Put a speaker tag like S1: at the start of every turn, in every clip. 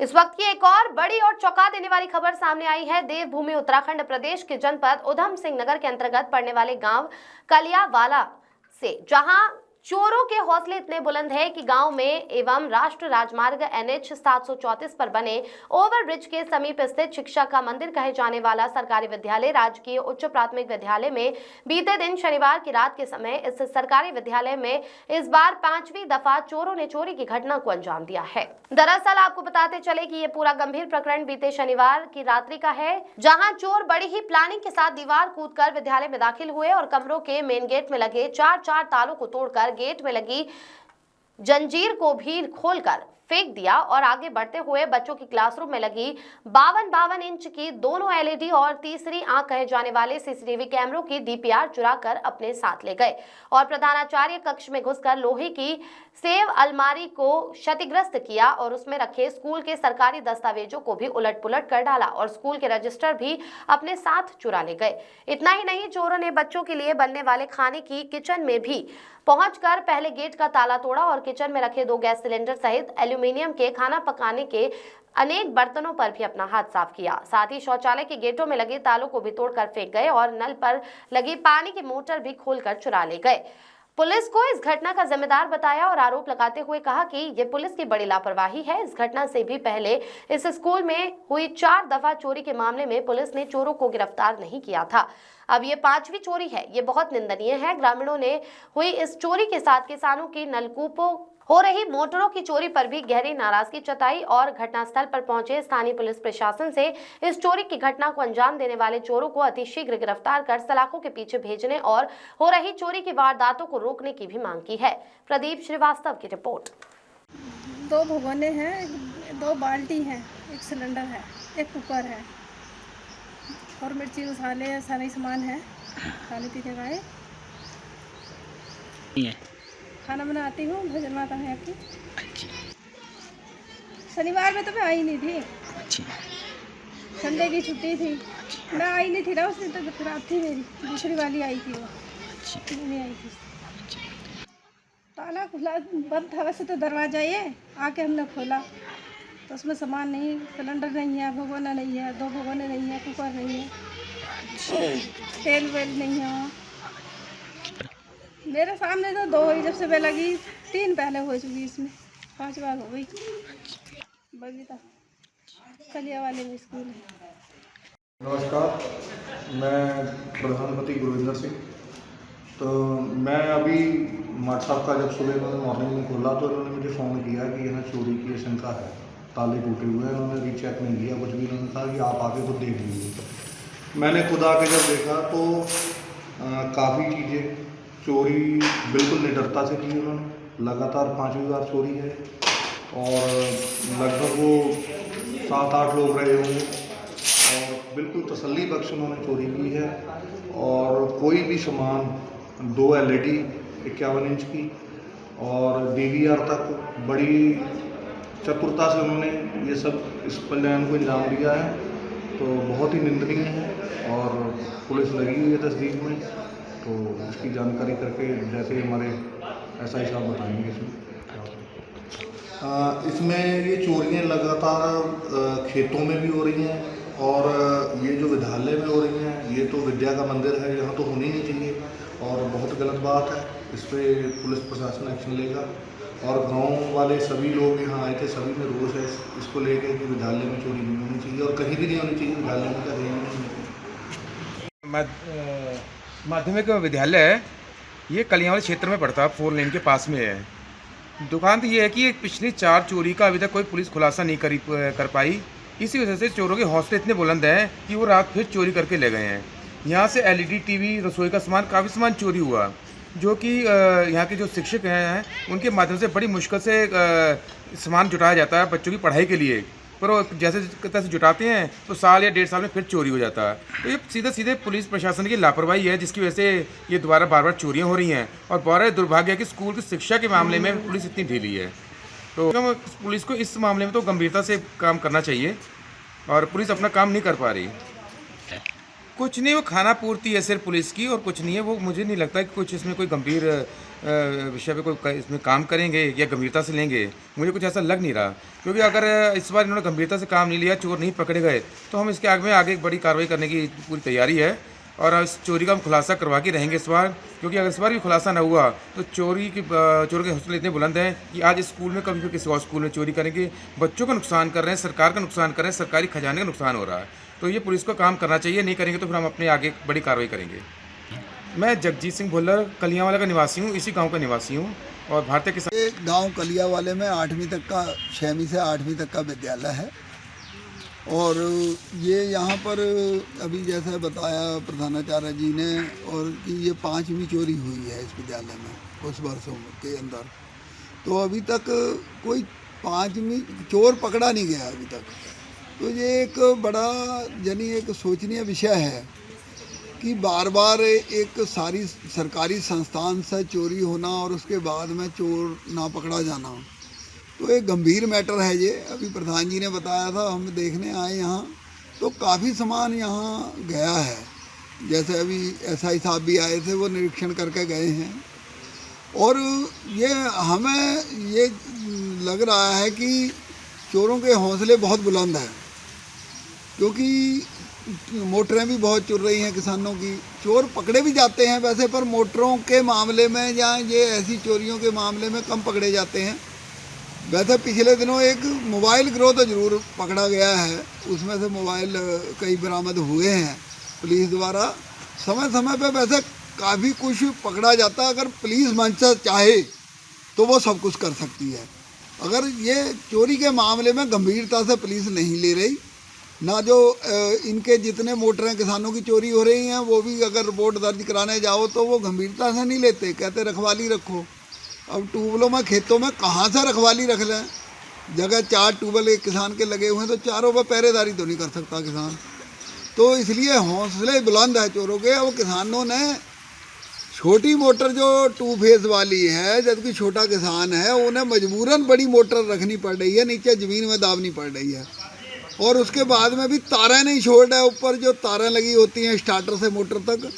S1: इस वक्त की एक और बड़ी और चौंका देने वाली खबर सामने आई है। देवभूमि उत्तराखंड प्रदेश के जनपद उधम सिंह नगर के अंतर्गत पड़ने वाले गांव कलियावाला से, जहां चोरों के हौसले इतने बुलंद है कि गांव में एवं राष्ट्रीय राजमार्ग NH 734 पर बने ओवरब्रिज के समीप स्थित शिक्षा का मंदिर कहे जाने वाला सरकारी विद्यालय राजकीय उच्च प्राथमिक विद्यालय में बीते दिन शनिवार की रात के समय इस सरकारी विद्यालय में इस बार 5वीं दफा चोरों ने चोरी की घटना को अंजाम दिया है। दरअसल आपको बताते चले कि ये पूरा गंभीर प्रकरण बीते शनिवार की रात्रि का है, जहां चोर बड़ी ही प्लानिंग के साथ दीवार कूदकर विद्यालय में दाखिल हुए और कमरों के मेन गेट में लगे चार तालों को तोड़कर गेट में लगी जंजीर को भी खोलकर फेंक दिया और आगे बढ़ते हुए बच्चों की क्लासरूम में लगी 52 इंच की दोनों LED और तीसरी आंख कहे जाने वाले CCTV कैमरों की DPR चुराकर अपने साथ ले गए और प्रधानाचार्य कक्ष में घुसकर लोहे की सेव अलमारी को क्षतिग्रस्त किया और उसमें रखे स्कूल के सरकारी दस्तावेजों को भी उलट-पुलट कर डाला और स्कूल के रजिस्टर भी अपने साथ चुरा ले गए। इतना ही नहीं, चोरों ने बच्चों के लिए बनने वाले खाने की किचन में भी पहुंचकर पहले गेट का ताला तोड़ा और किचन में रखे 2 गैस सिलेंडर सहित एल्यूमिनियम के खाना पकाने के अनेक बर्तनों पर भी अपना हाथ साफ किया। साथ ही शौचालय के गेटों में लगे तालों को भी तोड़कर फेंक गए और नल पर लगी पानी की मोटर भी खोलकर चुरा ले गए। पुलिस को इस घटना का जिम्मेदार बताया और आरोप लगाते हुए कहा कि ये पुलिस की बड़ी लापरवाही है। इस घटना से भी पहले इस स्कूल में हुई 4 दफा चोरी के मामले में पुलिस ने चोरों को गिरफ्तार नहीं किया था। अब ये 5वीं चोरी है। ये बहुत निंदनीय है। ग्रामीणों ने हुई इस चोरी के साथ किसानों की नलकूपों हो रही मोटरों की चोरी पर भी गहरी नाराजगी जताई और घटनास्थल पर पहुंचे स्थानीय पुलिस प्रशासन से इस चोरी की घटना को अंजाम देने वाले चोरों को अतिशीघ्र गिरफ्तार कर सलाखों के पीछे भेजने और हो रही चोरी की वारदातों को रोकने की भी मांग की है। प्रदीप श्रीवास्तव की रिपोर्ट।
S2: 2 भगोने हैं, 2 बाल्टी हैं, 1 सिलेंडर है, 1 कुकर है और मिर्ची मसाले सारे सामान है। खाने पीने का है। खाना बनाती हूँ, भोजन माता है आपकी। शनिवार में तो मैं आई नहीं थी। संडे की छुट्टी थी। मैं आई नहीं थी ना, उस दिन तबीयत खराब थी मेरी। दूसरी वाली आई थी, वो नहीं आई थी। ताला खुला बंद था वैसे तो दरवाजा, ये आके हमने खोला तो उसमें सामान नहीं, सिलेंडर नहीं है, भगोना नहीं है, 2 भगोने नहीं है, कुकर नहीं है, तेल वेल नहीं है। मेरे सामने तो 2 ही, जब से बेल लगी 3 पहले हो चुकी, इसमें 5 बार हो गई। बबीता कलियावाले में स्कूल है।
S3: नमस्कार, मैं प्रधानमंत्री गुरविंदर सिंह। तो मैं अभी माट साहब का जब सुबह मैंने मॉर्निंग में खोला तो इन्होंने मुझे फ़ोन किया कि यहाँ चोरी की आशंका है, ताले टूटे हुए हैं। उन्होंने रीचेक नहीं किया कुछ भी, उन्होंने कहा कि आप आके खुद देख लीजिए। मैंने खुद आके जब देखा तो काफ़ी चीज़ें चोरी बिल्कुल निडरता से की उन्होंने। लगातार 5वीं बार चोरी है और लगभग वो 7-8 लोग रहे होंगे और बिल्कुल तसल्ली बख्श उन्होंने चोरी की है। और कोई भी सामान 2 LED 51 इंच की और DVR तक बड़ी चतुरता से उन्होंने ये सब इस प्लान को अंजाम दिया है। तो बहुत ही निंदनीय है और पुलिस लगी हुई है तस्दीक में। तो इसकी जानकारी करके जैसे हमारे SI साहब बताएंगे इसमें ये चोरियाँ लगातार खेतों में भी हो रही हैं और ये जो विद्यालय में हो रही हैं, ये तो विद्या का मंदिर है, यहाँ तो होनी नहीं चाहिए और बहुत गलत बात है। इस पर पुलिस प्रशासन एक्शन लेगा और गांव वाले सभी लोग यहाँ आए थे, सभी में रोष है इसको लेकर कि विद्यालय में चोरी नहीं होनी चाहिए और कहीं भी नहीं होनी चाहिए। विद्यालय में कहीं नहीं होनी चाहिए।
S4: माध्यमिक विद्यालय है, ये कलियावाली क्षेत्र में पड़ता है, 4 लेन के पास में है। दुकान तो ये है कि पिछली 4 चोरी का अभी तक कोई पुलिस खुलासा नहीं कर पाई। इसी वजह से चोरों के हौसले इतने बुलंद हैं कि वो रात फिर चोरी करके ले गए हैं। यहाँ से LED TV रसोई का सामान, काफ़ी सामान चोरी हुआ, जो कि यहाँ के जो शिक्षक हैं उनके माध्यम से बड़ी मुश्किल से सामान जुटाया जाता है बच्चों की पढ़ाई के लिए। पर वो जैसे तैसे जुटाते हैं तो साल या 1.5 साल में फिर चोरी हो जाता है। तो ये सीधे पुलिस प्रशासन की लापरवाही है, जिसकी वजह से ये दोबारा बार चोरियां हो रही हैं। और बड़ा दुर्भाग्य है कि स्कूल की शिक्षा के मामले में पुलिस इतनी ढीली है। तो पुलिस को इस मामले में तो गंभीरता से काम करना चाहिए और पुलिस अपना काम नहीं कर पा रही। कुछ नहीं, वो खाना पूर्ति है सिर्फ पुलिस की और कुछ नहीं है। वो मुझे नहीं लगता कि कुछ इसमें कोई गंभीर विषय पे कोई इसमें काम करेंगे या गंभीरता से लेंगे, मुझे कुछ ऐसा लग नहीं रहा। क्योंकि अगर इस बार इन्होंने गंभीरता से काम नहीं लिया, चोर नहीं पकड़े गए, तो हम इसके आगे बड़ी कार्रवाई करने की पूरी तैयारी है और इस चोरी का हम खुलासा करवा के रहेंगे इस बार। क्योंकि अगर इस बार भी खुलासा ना हुआ तो चोर के हौसले इतने बुलंद हैं कि आज स्कूल में कभी भी किसी और स्कूल में चोरी करेंगे, बच्चों का नुकसान कर रहे हैं, सरकार का नुकसान कर रहे हैं, सरकारी खजाने का नुकसान हो रहा है। तो ये पुलिस को काम करना चाहिए, नहीं करेंगे तो फिर हम अपने आगे बड़ी कार्रवाई करेंगे। मैं जगजीत सिंह भुल्लर कलियांवाला का निवासी हूँ, इसी गांव का निवासी हूँ और भारतीय किसान
S5: ये गांव कलियावाले में 8वीं तक का 6वीं से 8वीं तक का विद्यालय है और ये यहाँ पर अभी जैसा बताया प्रधानाचार्य जी ने और कि ये 5वीं चोरी हुई है इस विद्यालय में उस वर्षों के अंदर। तो अभी तक कोई 5वीं चोर पकड़ा नहीं गया अभी तक। तो ये एक बड़ा यानी एक सोचनीय विषय है कि बार बार एक सारी सरकारी संस्थान से चोरी होना और उसके बाद में चोर ना पकड़ा जाना, तो एक गंभीर मैटर है ये। अभी प्रधान जी ने बताया था, हम देखने आए यहाँ तो काफ़ी सामान यहाँ गया है। जैसे अभी SI साहब भी आए थे, वो निरीक्षण करके गए हैं और ये हमें ये लग रहा है कि चोरों के हौसले बहुत बुलंद हैं, क्योंकि मोटरें भी बहुत चुर रही हैं किसानों की। चोर पकड़े भी जाते हैं वैसे, पर मोटरों के मामले में या ये ऐसी चोरियों के मामले में कम पकड़े जाते हैं। वैसे पिछले दिनों एक मोबाइल गिरोह तो ज़रूर पकड़ा गया है, उसमें से मोबाइल कई बरामद हुए हैं पुलिस द्वारा। समय समय पे वैसे काफ़ी कुछ पकड़ा जाता है। अगर पुलिस मंच से चाहे तो वो सब कुछ कर सकती है। अगर ये चोरी के मामले में गंभीरता से पुलिस नहीं ले रही, ना जो इनके जितने मोटरें किसानों की चोरी हो रही हैं वो भी अगर रिपोर्ट दर्ज कराने जाओ तो वो गंभीरता से नहीं लेते, कहते रखवाली रखो। अब ट्यूबवेलों में खेतों में कहाँ से रखवाली रख लें, जगह 4 ट्यूबवेल एक किसान के लगे हुए हैं तो चारों पर पहरेदारी तो नहीं कर सकता किसान। तो इसलिए हौसले बुलंद है चोरों के। अब किसानों ने छोटी मोटर जो 2 फेस वाली है, जबकि छोटा किसान है, उन्हें मजबूरन बड़ी मोटर रखनी पड़ रही है, नीचे ज़मीन में दाबनी पड़ रही है और उसके बाद में भी तारें नहीं छोड़ रहा है। ऊपर जो तारें लगी होती हैं स्टार्टर से मोटर तक,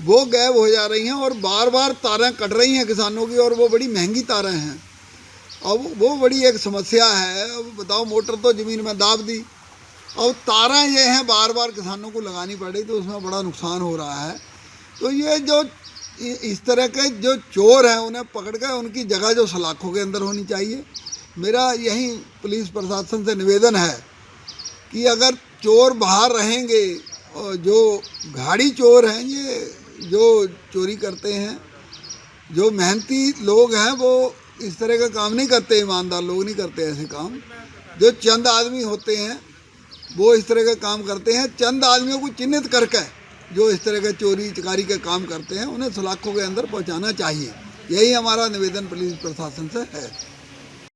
S5: वो गायब हो जा रही हैं और बार बार तारें कट रही हैं किसानों की, और वो बड़ी महंगी तारें हैं। अब वो बड़ी एक समस्या है। अब बताओ, मोटर तो ज़मीन में दाब दी, अब तारें ये हैं बार बार किसानों को लगानी पड़ी, तो उसमें बड़ा नुकसान हो रहा है। तो ये जो इस तरह के जो चोर हैं उन्हें पकड़ कर उनकी जगह जो सलाखों के अंदर होनी चाहिए। मेरा यही पुलिस प्रशासन से निवेदन है कि अगर चोर बाहर रहेंगे, और जो गाड़ी चोर हैं, ये जो चोरी करते हैं, जो मेहनती लोग हैं वो इस तरह का काम नहीं करते, ईमानदार लोग नहीं करते ऐसे काम। जो चंद आदमी होते हैं वो इस तरह का काम करते हैं। चंद आदमियों को चिन्हित करके जो इस तरह के चोरी चकारी के काम करते हैं उन्हें सलाखों के अंदर पहुंचाना चाहिए। यही हमारा निवेदन पुलिस प्रशासन से है।